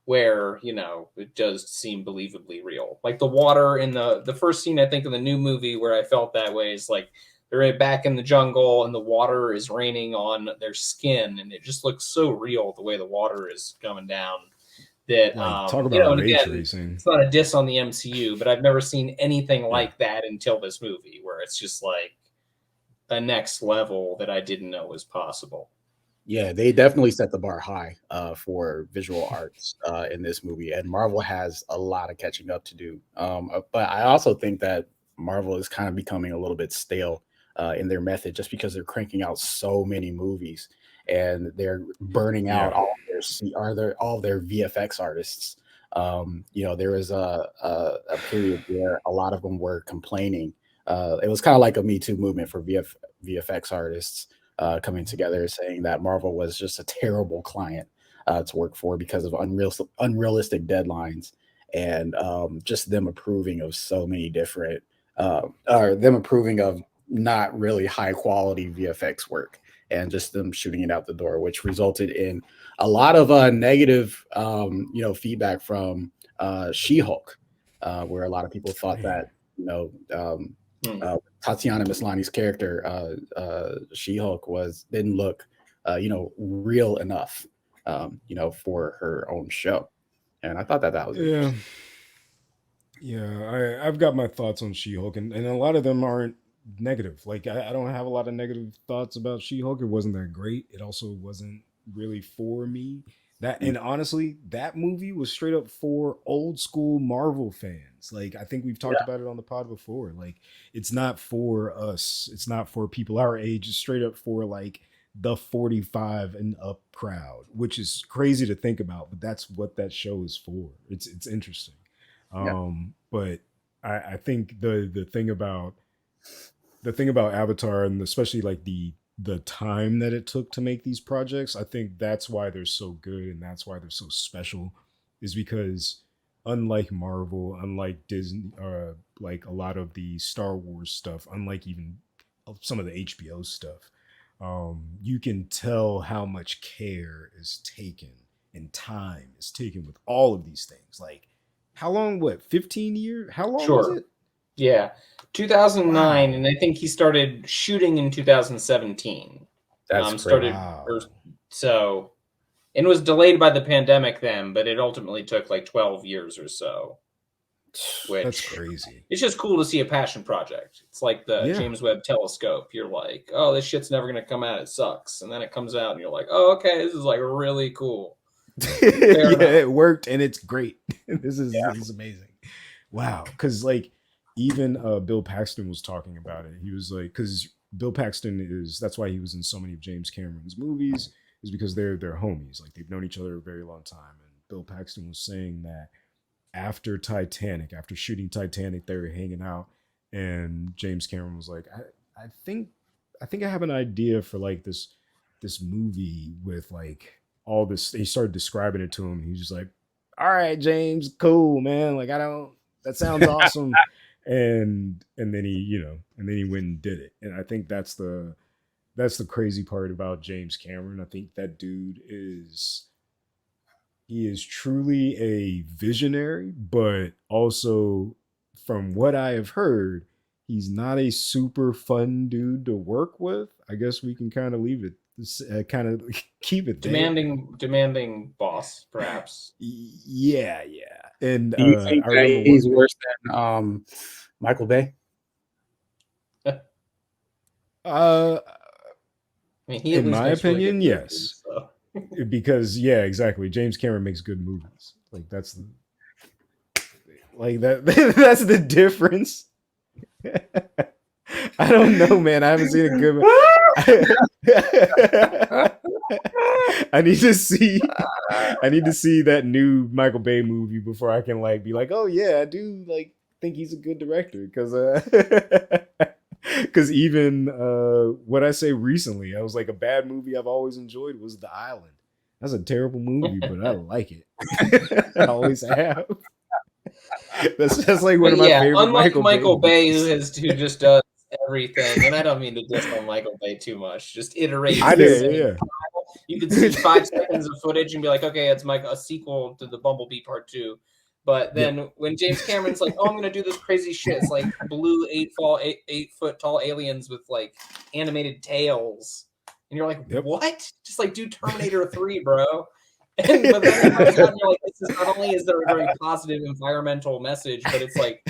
where it does seem believably real. Like the water in the first scene, I think, of the new movie where I felt that way is like they're back in the jungle and the water is raining on their skin, and it just looks so real the way the water is coming down. That Like, talk about and ray again, tracing. it's not a diss on the MCU, but I've never seen anything Yeah. like that until this movie, where it's just like a next level that I didn't know was possible. yeah. They definitely set the bar high for visual arts in this movie, and Marvel has a lot of catching up to do. But I also think that Marvel is kind of becoming a little bit stale in their method, just because they're cranking out so many movies and they're burning out Yeah. all of their VFX artists. There was a period where a lot of them were complaining. It was kind of like a Me Too movement for VFX artists coming together, saying that Marvel was just a terrible client to work for because of unrealistic deadlines and just them approving of so many different, or them approving of not really high quality VFX work and just them shooting it out the door, which resulted in a lot of negative, feedback from She-Hulk, where a lot of people thought Man. that, you know, Hmm. Tatiana Maslany's character, She-Hulk, didn't look, real enough, for her own show, and I thought that that was Yeah. interesting. Yeah. I've got my thoughts on She-Hulk, and a lot of them aren't negative. Like I don't have a lot of negative thoughts about She-Hulk. It wasn't that great. It also wasn't really for me. That, Mm, and honestly, that movie was straight up for old school Marvel fans. Like I think we've talked yeah, about it on the pod before. Like it's not for us. It's not for people our age. It's straight up for like the 45 and up crowd, which is crazy to think about, but that's what that show is for. It's interesting. Yeah. But I think the thing about Avatar, and especially like the time that it took to make these projects, I think that's why they're so good and that's why they're so special, is because unlike Marvel, unlike Disney, like a lot of the Star Wars stuff, unlike even some of the HBO stuff, you can tell how much care is taken and time is taken with all of these things. Like, how long? What, 15 years? How long was Sure. it? Yeah. 2009, Wow. and I think he started shooting in 2017. That's crazy. Started Wow. or so, and it was delayed by the pandemic then, but it ultimately took like 12 years or so. That's Which crazy. it's just cool to see a passion project. It's like the Yeah. James Webb Telescope. You're like, oh, this shit's never gonna come out. It sucks, and then it comes out, and you're like, oh, okay, this is like really cool. Fair Yeah, enough. it worked and it's great. This Yeah. is amazing. Wow. Cause like even Bill Paxton was talking about it. He was like, because Bill Paxton is, that's why he was in so many of James Cameron's movies, is because they're homies. Like they've known each other a very long time. And Bill Paxton was saying that after Titanic, after shooting Titanic, they were hanging out, and James Cameron was like, I think, I think I have an idea for like this movie with like all this. He started describing it to him. He's just like, all right, James, cool, man. Like I don't. That sounds awesome. And then he, and then he went and did it. And I think that's the crazy part about James Cameron. I think that dude is, he is truly a visionary, but also, from what I have heard, he's not a super fun dude to work with. I guess we can kind of leave it, kind of keep it there. Demanding boss, perhaps. Yeah, yeah. And Do you think I that remember what, he's worse than Michael Bay? uh, I mean, he at in least my makes really good opinion, yes, movies. So. because yeah, exactly. James Cameron makes good movies. Like that's the, like that. That's the difference. I don't know, man. I haven't seen a good. I need to see. I need to see that new Michael Bay movie before I can like be like, oh yeah, I do like think he's a good director, because even what I say recently, I was like, a bad movie I've always enjoyed was The Island. That's a terrible movie, but I like it. I always have. That's like one But of my yeah, favorite unlike Michael Bay Michael Bay, movies. who just does everything, and I don't mean to diss on Michael Bay too much, just iterates I the do. same. Yeah, You could see yeah. 5 seconds of footage and be like, okay, it's a sequel to the Bumblebee Part Two. But Yep. then when James Cameron's like, oh, I'm gonna do this crazy shit, it's like blue 8 foot tall aliens with like animated tails, and you're like, Yep. what? Just like do Terminator 3, bro. And but then it comes out and you're like, this is not only is there a very positive environmental message, but it's like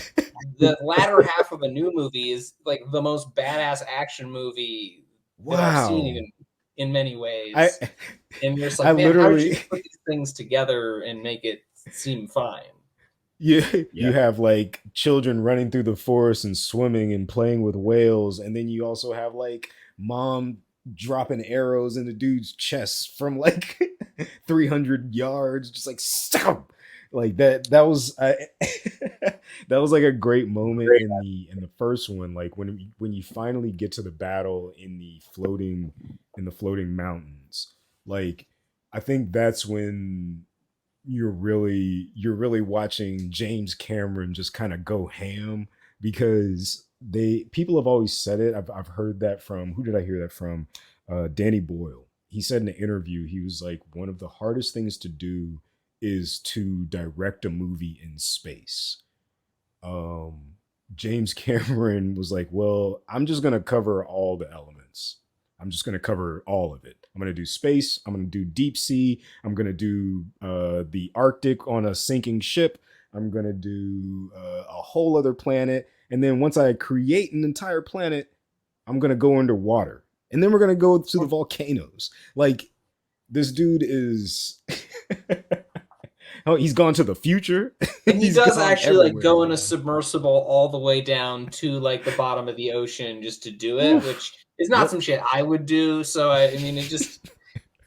the latter half of a new movie is like the most badass action movie that I've seen Wow. in many I ways. And you're just I like, man, how did you literally, put these things together and make it seem fine? you Yeah. have like children running through the forest and swimming and playing with whales, and then you also have like mom dropping arrows in the dude's chest from like 300 yards, just like stop. Like that was that was like a great moment Great. in the first one, like when you finally get to the battle in the floating mountains. Like I think that's when you're really watching James Cameron just kind of go ham, because they people have always said it. I've heard that from, who did I hear that from? Danny Boyle. He said in an interview, he was like, one of the hardest things to do is to direct a movie in space. um James Cameron was like, well, I'm just gonna cover all the elements. I'm just gonna cover all of it. I'm gonna do space. I'm gonna do deep sea. I'm gonna do the Arctic on a sinking ship. I'm gonna do a whole other planet. And then once I create an entire planet, I'm gonna go underwater. And then we're gonna go to the volcanoes. Like this dude is Oh, he's gone to the future. And he He's does gone actually like go in everywhere, a man. submersible all the way down to like the bottom of the ocean just to do it, which is not Yep. some shit I would do. So I mean, it just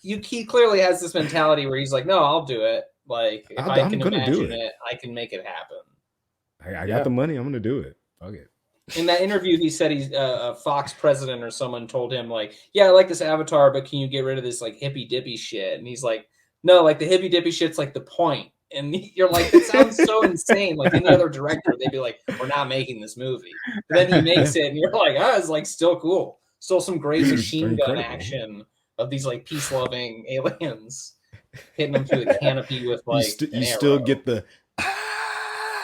he clearly has this mentality where he's like, no, I'll do it. Like if I I'm can gonna do imagine it. it, I can make it happen. I got the money. I'm gonna do it. Fuck it. In that interview, he said he's a Fox president or someone told him like, yeah, I like this Avatar, but can you get rid of this like hippy dippy shit? And he's like, no, like the hippy dippy shit's like the point. And you're like, that sounds so insane. Like any other director, they'd be like, we're not making this movie. But then he makes it, and you're like, it's like still cool. Still some great machine gun action of these like peace loving aliens hitting them through the canopy with like you still get the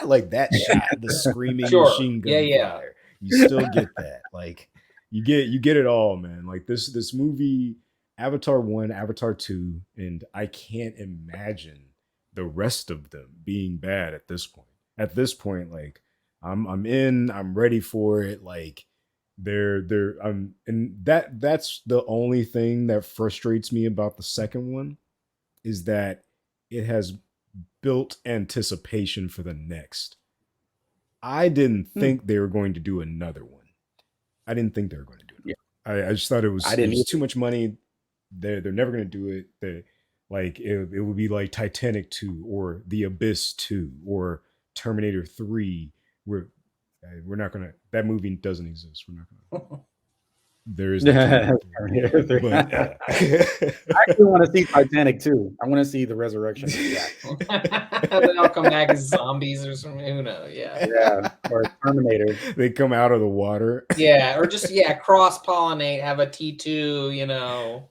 like that shot, the screaming machine gun fire. You still get that. Like you get it all, man. Like this movie, Avatar 1, Avatar 2, and I can't imagine the rest of them being bad at this point. At this point, like I'm in, I'm ready for it. Like and that's the only thing that frustrates me about the second one is that it has built anticipation for the next. I didn't think they were going to do another one. I didn't think they were going to do it. Yeah. I just thought it was too much money. They're never going to do it. Like it would be like Titanic 2 or The Abyss 2 or Terminator 3. We're not gonna. That movie doesn't exist. We're not gonna. There is no Terminator 3. But, I actually want to see Titanic 2. I want to see the resurrection of Jack. They all come back as zombies or something. Who knows? Yeah, or Terminator. They come out of the water. Yeah, or just cross pollinate. Have a T2,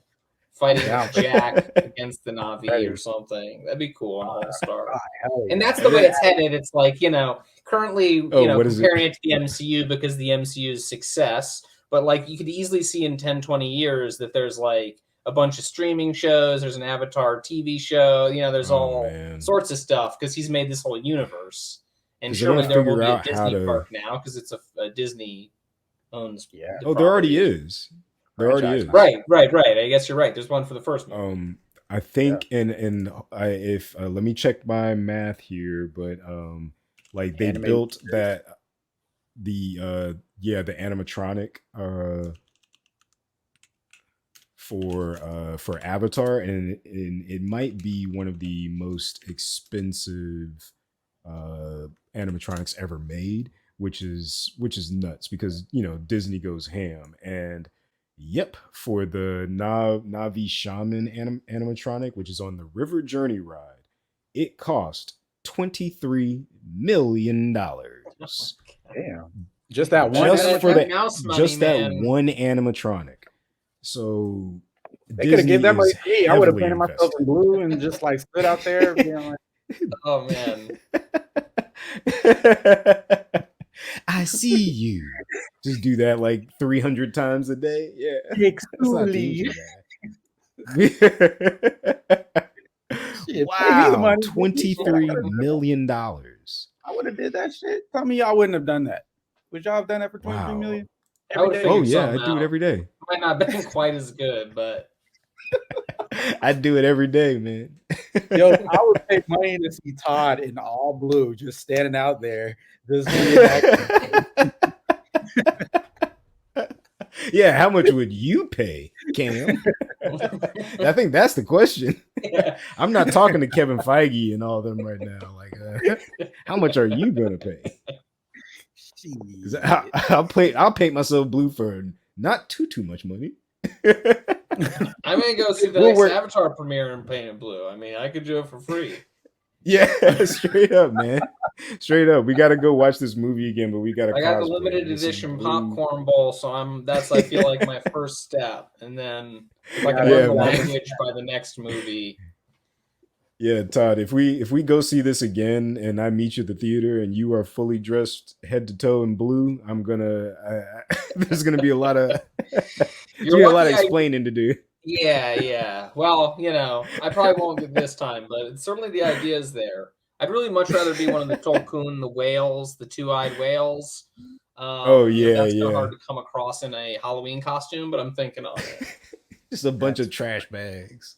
fighting Jack against the Na'vi or something. That'd be cool on All Star. And that's the way it's headed. It's like currently comparing it to the MCU because the MCU's success. But like you could easily see in 10, 20 years that there's like a bunch of streaming shows. There's an Avatar TV show. There's all sorts of stuff because he's made this whole universe. And surely there will be a Disney park now because it's a Disney owns. Yeah. Oh, there already is. There already is. Right. I guess you're right. There's one for the first movie. I think if let me check my math here, but like they built that the animatronic for Avatar, and it might be one of the most expensive animatronics ever made, which is nuts because Disney goes ham. And yep, for the Navi Shaman animatronic, which is on the River Journey ride, it cost $23 million. Damn. Just that one, that one animatronic. So they could have given that money to me. I would have painted myself in blue and just like stood out there. Being like, oh man. I see you. Just do that like 300 times a day. Yeah. Exactly. Wow, $23 million. I would have did that shit. Tell me y'all wouldn't have done that. Would y'all have done that for 23 million? Oh yeah, I do it every day. Might not have been quite as good, but I do it every day, man. Yo, I would pay money to see Todd in all blue, just standing out there. Yeah, how much would you pay, Cam? I think that's the question. Yeah. I'm not talking to Kevin Feige and all them right now. Like, how much are you gonna pay? I'll paint myself blue for not too much money. I'm gonna go see the next Avatar premiere and paint it blue. I mean, I could do it for free. Yeah, straight up, man. Straight up. We gotta go watch this movie again, but we gotta. I got the limited edition popcorn bowl, so I feel like my first step, and then if I can learn the language by the next movie. Yeah, Todd, if we go see this again and I meet you at the theater and you are fully dressed head to toe in blue, I'm gonna there's gonna be a lot of explaining to do. Yeah. Well, I probably won't get this time, but certainly the idea is there. I'd really much rather be one of the Tolkien, the whales, the two-eyed whales. That's kind of hard to come across in a Halloween costume, but I'm thinking on it. Just a bunch of trash bags.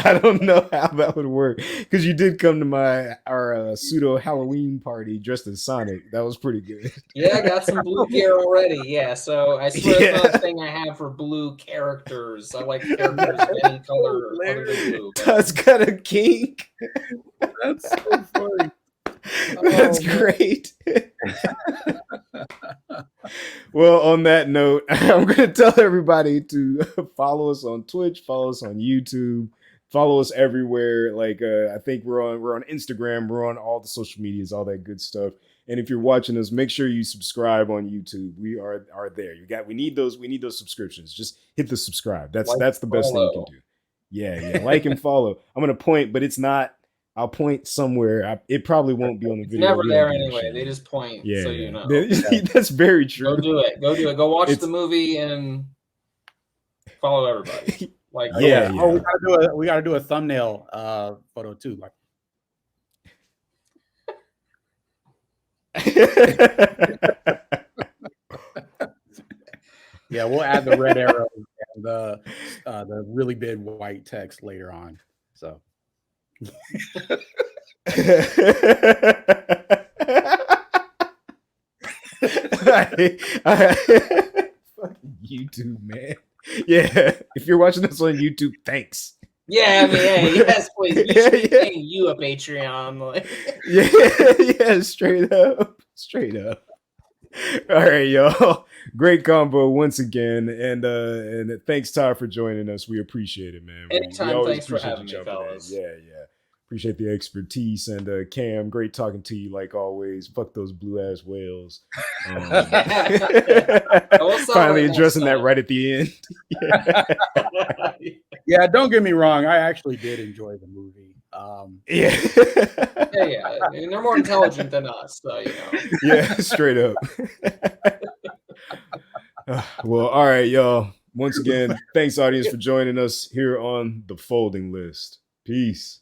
I don't know how that would work because you did come to our pseudo Halloween party dressed as Sonic. That was pretty good. Yeah, I got some blue gear already. Yeah, so I swear that's Yeah. another thing I have for blue characters. I like characters of any color other than Hilarious. blue. Todd's got a kink. That's so funny. That's Oh, man. great. Well, on that note, I'm going to tell everybody to follow us on Twitch, follow us on YouTube, follow us everywhere. Like I think we're on Instagram, we're on all the social medias, all that good stuff. And if you're watching us, make sure you subscribe on YouTube. We are there. We need those subscriptions. Just hit the subscribe. That's the best thing you can do. Yeah, like and follow. I'm going to point, but it's not. I'll point somewhere. It probably won't be on the It's video. never there anyway. They just point, Yeah, so you know. That's very true. Go do it. Go watch the movie and follow everybody. Like, yeah. Oh, we gotta do a thumbnail photo too. Like, yeah, we'll add the red arrow and the really big white text later on. So. Fucking YouTube, man. Yeah, if you're watching this on YouTube, thanks. Yeah, I mean, hey, yes, please. We should be Yeah. paying you a Patreon. Like. Yeah, straight up. All right, y'all. Great combo once again, and thanks, Todd, for joining us. We appreciate it, man. Anytime. We Thanks for appreciate having you me, jumping in. fellas. Yeah. Appreciate the expertise. And Cam, great talking to you like always. Fuck those blue ass whales. Finally addressing that right at the end. Yeah, don't get me wrong. I actually did enjoy the movie. Yeah. Yeah. And they're more intelligent than us, so you know. Yeah, straight up. Well, all right, y'all. Once again, thanks, audience, for joining us here on The Folding List. Peace.